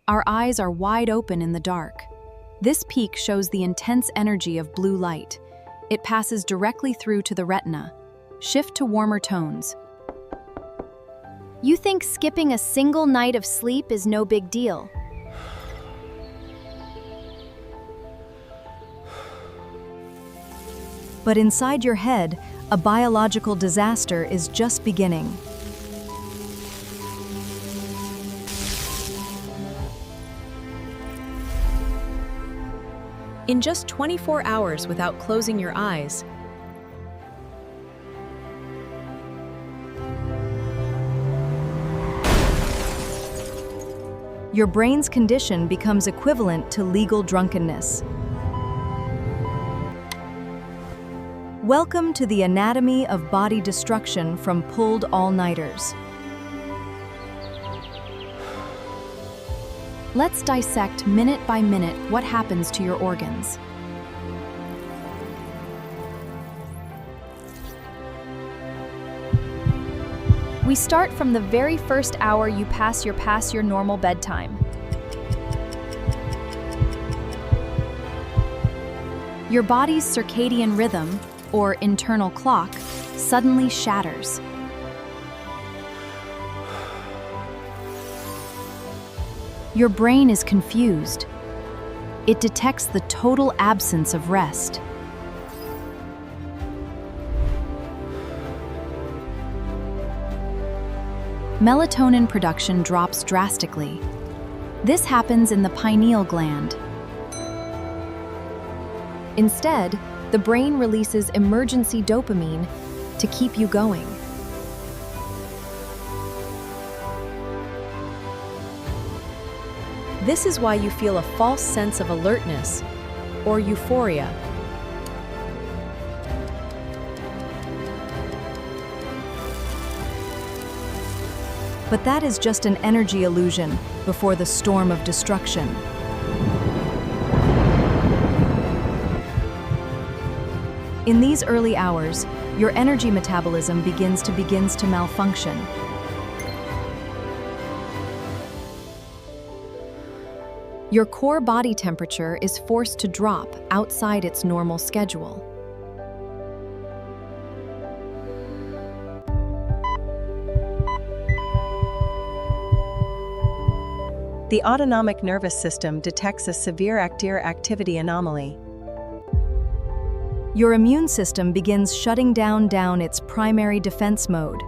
Our eyes are wide open in the dark. This peak shows the intense energy of blue light. It passes directly through to the retina. Shift to warmer tones. You think skipping a single night of sleep is no big deal? But inside your head, a biological disaster is just beginning. In just 24 hours without closing your eyes, your brain's condition becomes equivalent to legal drunkenness. Welcome to the anatomy of body destruction from pulled all-nighters. Let's dissect minute by minute what happens to your organs. We start from the very first hour you pass your normal bedtime. Your body's circadian rhythm, or internal clock, suddenly shatters. Your brain is confused. It detects the total absence of rest. Melatonin production drops drastically. This happens in the pineal gland. Instead, the brain releases emergency dopamine to keep you going. This is why you feel a false sense of alertness or euphoria. But that is just an energy illusion before the storm of destruction. In these early hours, your energy metabolism begins to malfunction. Your core body temperature is forced to drop outside its normal schedule. The autonomic nervous system detects a severe activity anomaly. Your immune system begins shutting down its primary defense mode.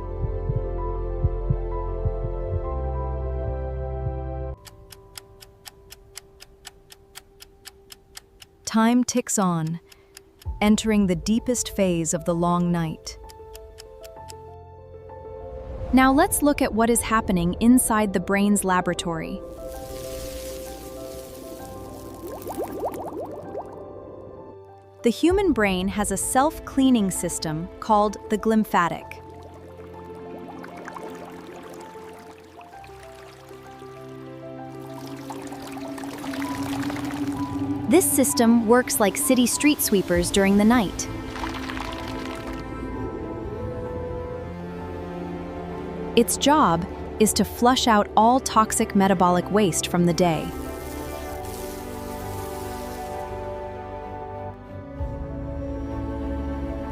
Time ticks on, entering the deepest phase of the long night. Now let's look at what is happening inside the brain's laboratory. The human brain has a self-cleaning system called the glymphatic. This system works like city street sweepers during the night. Its job is to flush out all toxic metabolic waste from the day.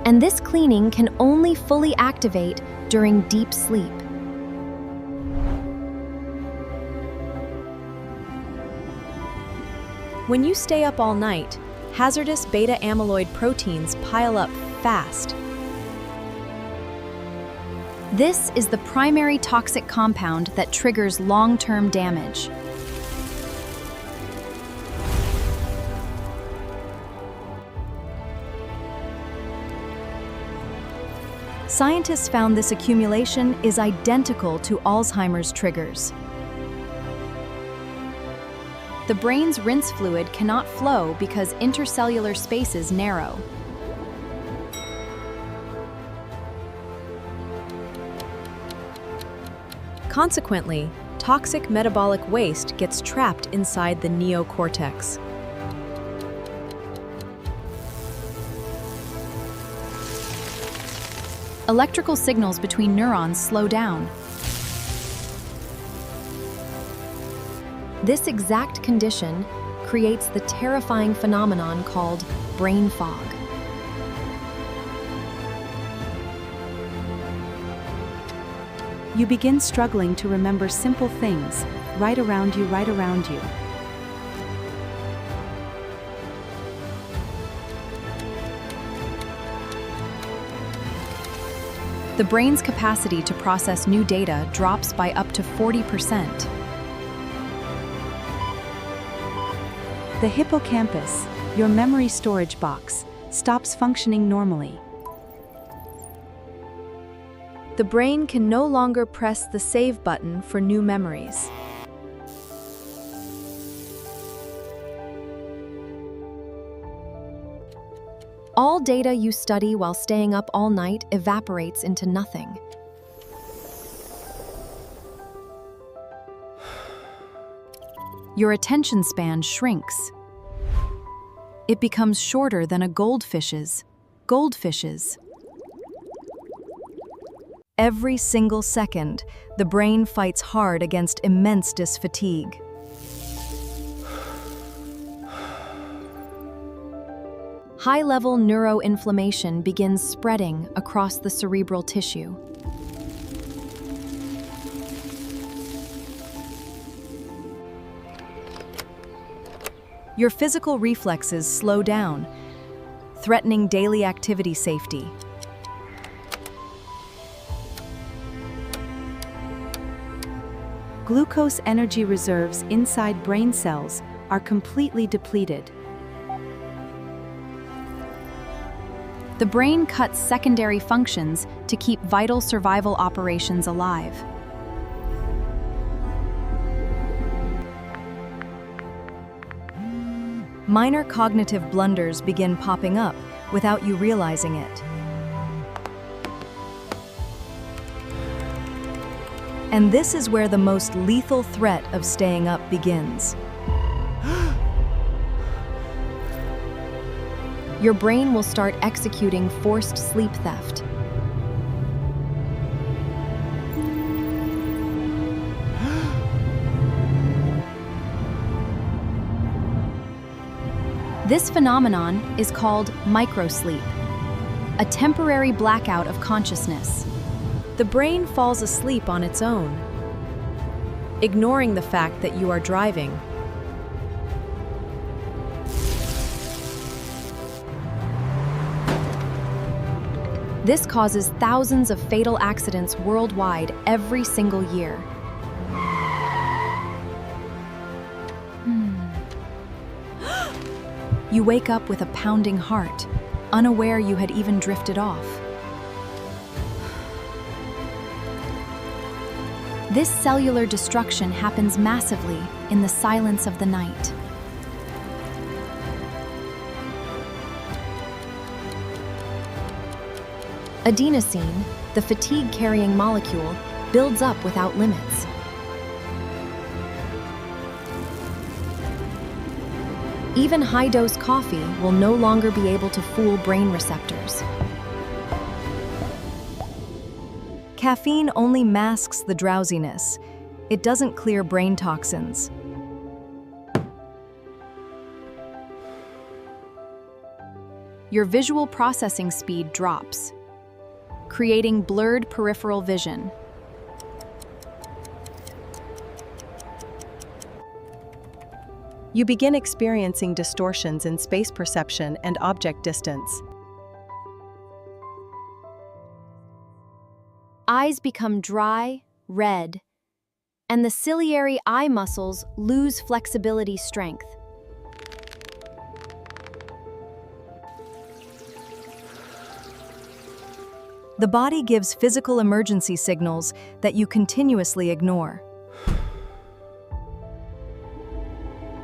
And this cleaning can only fully activate during deep sleep. When you stay up all night, hazardous beta-amyloid proteins pile up fast. This is the primary toxic compound that triggers long-term damage. Scientists found this accumulation is identical to Alzheimer's triggers. The brain's rinse fluid cannot flow because intercellular spaces narrow. Consequently, toxic metabolic waste gets trapped inside the neocortex. Electrical signals between neurons slow down. This exact condition creates the terrifying phenomenon called brain fog. You begin struggling to remember simple things, right around you, right around you. The brain's capacity to process new data drops by up to 40%. The hippocampus, your memory storage box, stops functioning normally. The brain can no longer press the save button for new memories. All data you study while staying up all night evaporates into nothing. Your attention span shrinks. It becomes shorter than a goldfish's. Every single second, the brain fights hard against immense fatigue. High-level neuroinflammation begins spreading across the cerebral tissue. Your physical reflexes slow down, threatening daily activity safety. Glucose energy reserves inside brain cells are completely depleted. The brain cuts secondary functions to keep vital survival operations alive. Minor cognitive blunders begin popping up without you realizing it. And this is where the most lethal threat of staying up begins. Your brain will start executing forced sleep theft. This phenomenon is called microsleep, a temporary blackout of consciousness. The brain falls asleep on its own, ignoring the fact that you are driving. This causes thousands of fatal accidents worldwide every single year. You wake up with a pounding heart, unaware you had even drifted off. This cellular destruction happens massively in the silence of the night. Adenosine, the fatigue-carrying molecule, builds up without limits. Even high-dose coffee will no longer be able to fool brain receptors. Caffeine only masks the drowsiness. It doesn't clear brain toxins. Your visual processing speed drops, creating blurred peripheral vision. You begin experiencing distortions in space perception and object distance. Eyes become dry, red, and the ciliary eye muscles lose flexibility strength. The body gives physical emergency signals that you continuously ignore.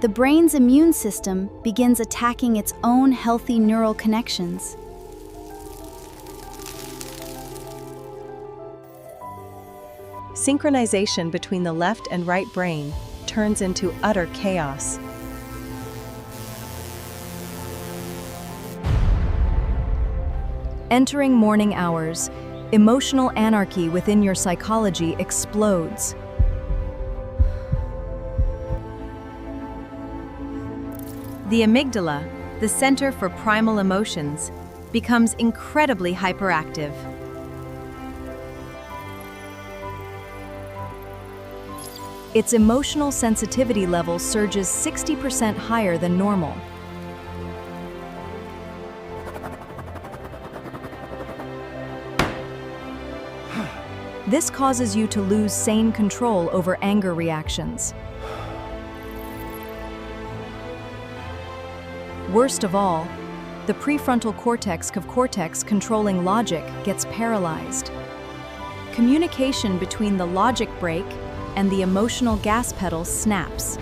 The brain's immune system begins attacking its own healthy neural connections. Synchronization between the left and right brain turns into utter chaos. Entering morning hours, emotional anarchy within your psychology explodes. The amygdala, the center for primal emotions, becomes incredibly hyperactive. Its emotional sensitivity level surges 60% higher than normal. This causes you to lose sane control over anger reactions. Worst of all, the prefrontal cortex controlling logic gets paralyzed. Communication between the logic brake and the emotional gas pedal snaps.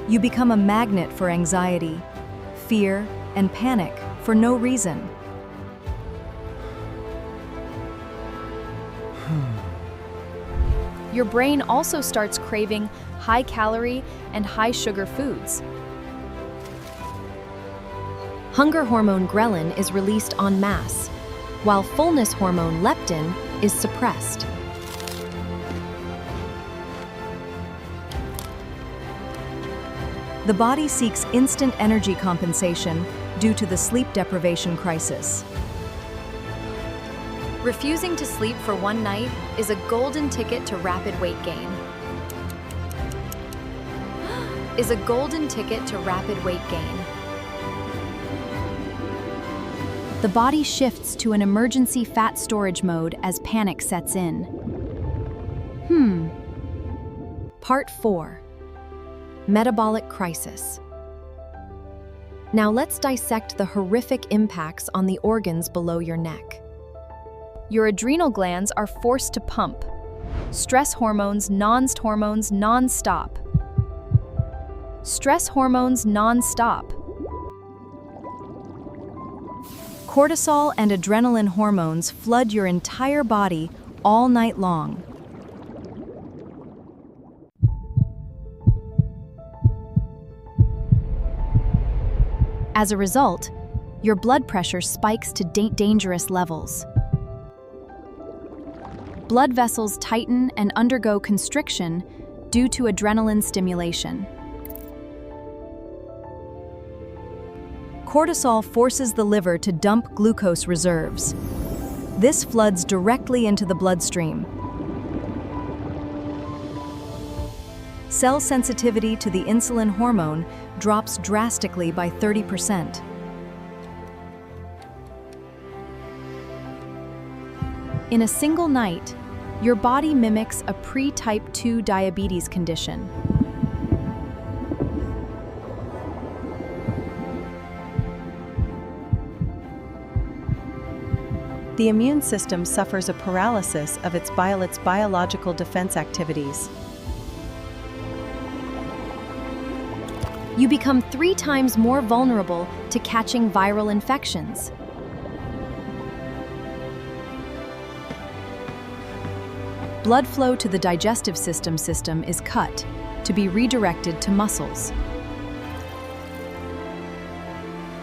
You become a magnet for anxiety, fear, and panic for no reason. Your brain also starts craving high-calorie and high-sugar foods. Hunger hormone ghrelin is released en masse, while fullness hormone leptin is suppressed. The body seeks instant energy compensation due to the sleep deprivation crisis. Refusing to sleep for one night is a golden ticket to rapid weight gain. The body shifts to an emergency fat storage mode as panic sets in. Part 4. Metabolic crisis. Now let's dissect the horrific impacts on the organs below your neck. Your adrenal glands are forced to pump. Stress hormones non-stop. Cortisol and adrenaline hormones flood your entire body all night long. As a result, your blood pressure spikes to dangerous levels. Blood vessels tighten and undergo constriction due to adrenaline stimulation. Cortisol forces the liver to dump glucose reserves. This floods directly into the bloodstream. Cell sensitivity to the insulin hormone drops drastically by 30%. In a single night, your body mimics a pre-type 2 diabetes condition. The immune system suffers a paralysis of its biological defense activities. You become 3 times more vulnerable to catching viral infections. Blood flow to the digestive system is cut to be redirected to muscles.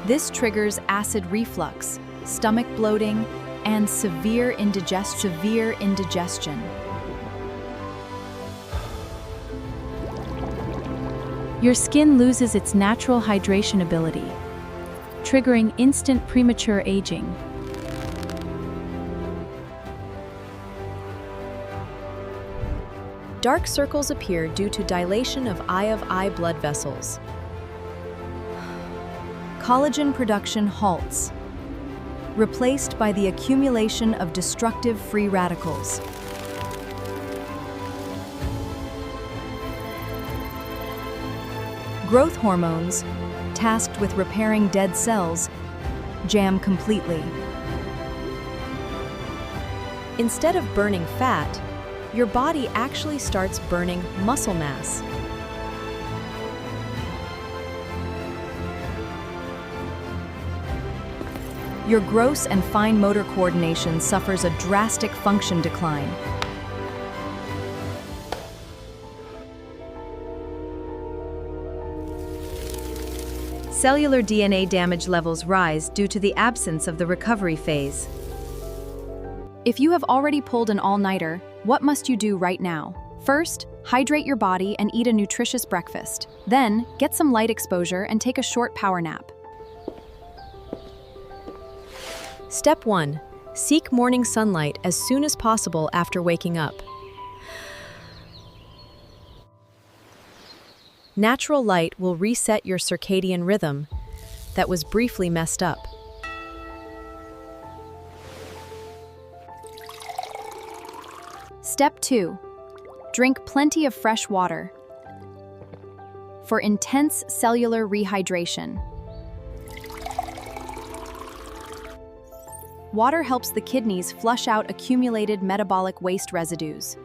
This triggers acid reflux, stomach bloating, and severe indigestion. Your skin loses its natural hydration ability, triggering instant premature aging. Dark circles appear due to dilation of eye blood vessels. Collagen production halts, replaced by the accumulation of destructive free radicals. Growth hormones, tasked with repairing dead cells, jam completely. Instead of burning fat, your body actually starts burning muscle mass. Your gross and fine motor coordination suffers a drastic function decline. Cellular DNA damage levels rise due to the absence of the recovery phase. If you have already pulled an all-nighter, What must you do right now? First, hydrate your body and eat a nutritious breakfast. Then, get some light exposure and take a short power nap. Step 1. Seek morning sunlight as soon as possible after waking up. Natural light will reset your circadian rhythm that was briefly messed up. Step 2. Drink plenty of fresh water for intense cellular rehydration. Water helps the kidneys flush out accumulated metabolic waste residues.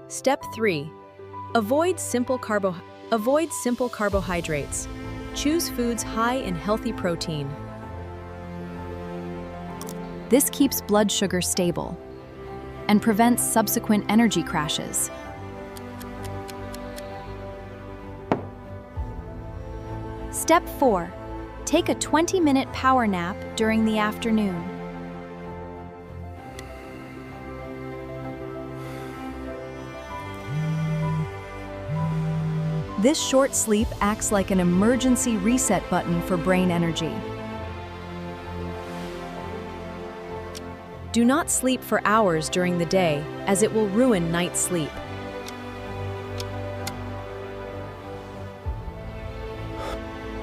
Step 3. Avoid simple carbohydrates. Choose foods high in healthy protein. This keeps blood sugar stable and prevents subsequent energy crashes. Step 4. Take a 20-minute power nap during the afternoon. This short sleep acts like an emergency reset button for brain energy. Do not sleep for hours during the day, as it will ruin night sleep.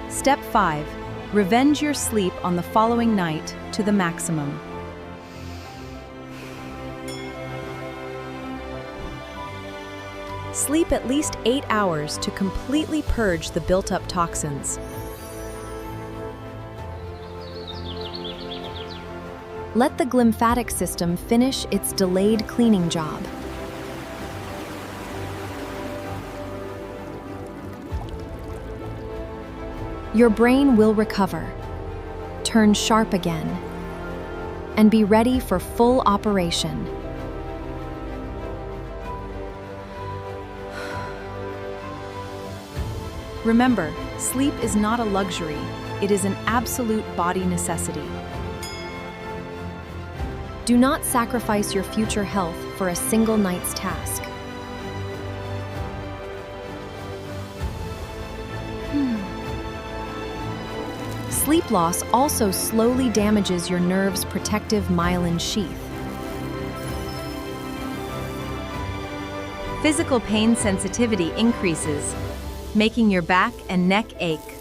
Step 5. Revenge your sleep on the following night to the maximum. Sleep at least 8 hours to completely purge the built-up toxins. Let the glymphatic system finish its delayed cleaning job. Your brain will recover, turn sharp again, and be ready for full operation. Remember, sleep is not a luxury, it is an absolute body necessity. Do not sacrifice your future health for a single night's task. Sleep loss also slowly damages your nerve's protective myelin sheath. Physical pain sensitivity increases, making your back and neck ache.